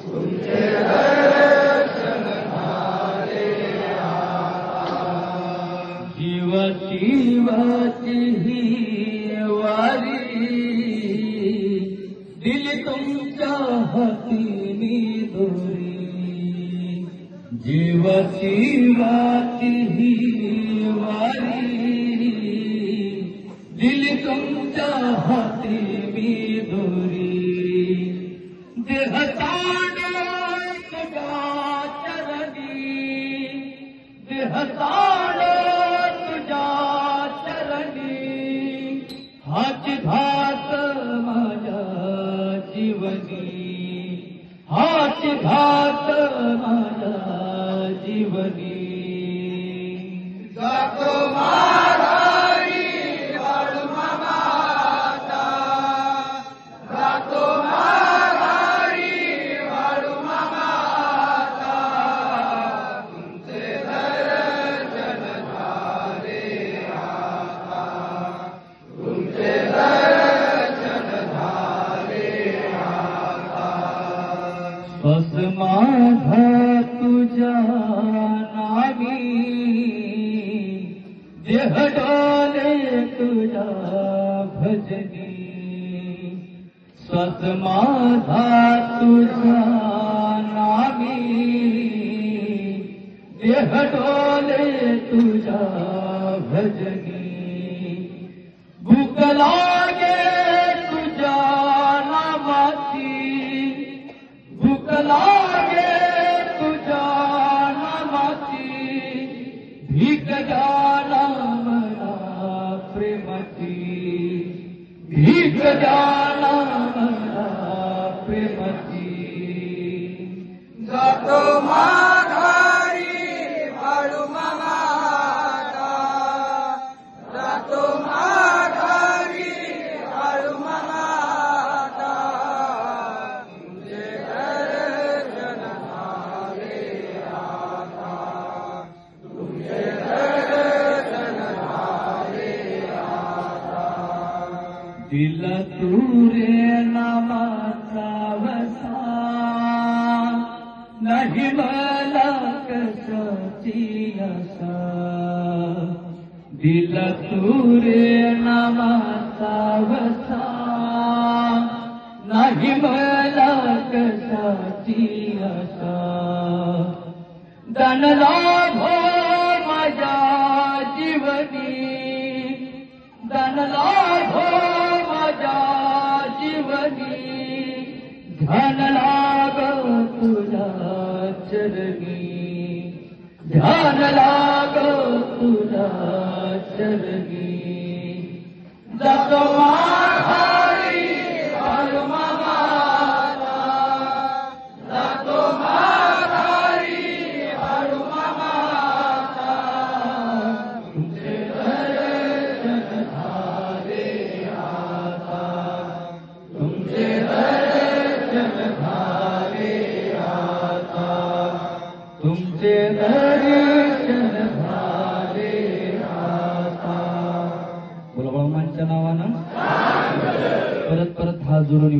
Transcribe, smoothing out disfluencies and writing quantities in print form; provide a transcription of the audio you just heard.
तुमचे दर्शन झाले जीवती ही वारी दिल तुमच्या हाती मी दोरी जीवती ही वारी दिल तुमच्या हाती मी दोरी देहताण तुझ्या चरणी देहताण तुझ्या चरणी हाच घात माझ्या जीवनी हाच घात माझ्या जीवनी जातो माघारी वाळू मामाचा जातो माघारी वाळू मामाचा तुमचे दर्शन झाले आता तुमचे दर्शन झाले आता बस माझा तुझ्या नामी देह डोले तुझ्या भजनी स्वत माझा तुझ्या नामी देह डोले तुझ्या भजनी भूक लागे तुझ्या नामाची भूक लागे तुझ्या नामाची भीक द्याला मला प्रेमाची भीक द्याला मला प्रेमाची जातो माघारी वाळू मामाचा जातो माघारी वाळू मामाचा तुझे दर्शन झाले आता तुझे दर्शन झाले आता दिला तू रे नामाचा वसा नाही मला कशाची आशा दिला तू रे नामाचा वसा नाही मला कशाची आशा धन लाभो माझ्या जीवनी धन लाभो माझ्या जीवनी ध्यान लाग तुझ्या चरणी ध्यान लाग तुझ्या चरणी जातो माघारी वाळू मामाचा जातो माघारी वाळू मामाचा तुमचे दर्शन झाले आता तुमचे दर्शन झाले आता तुमचे दर्शन झाले आता बोला बाळांच्या नावानं परत परत हात जोडून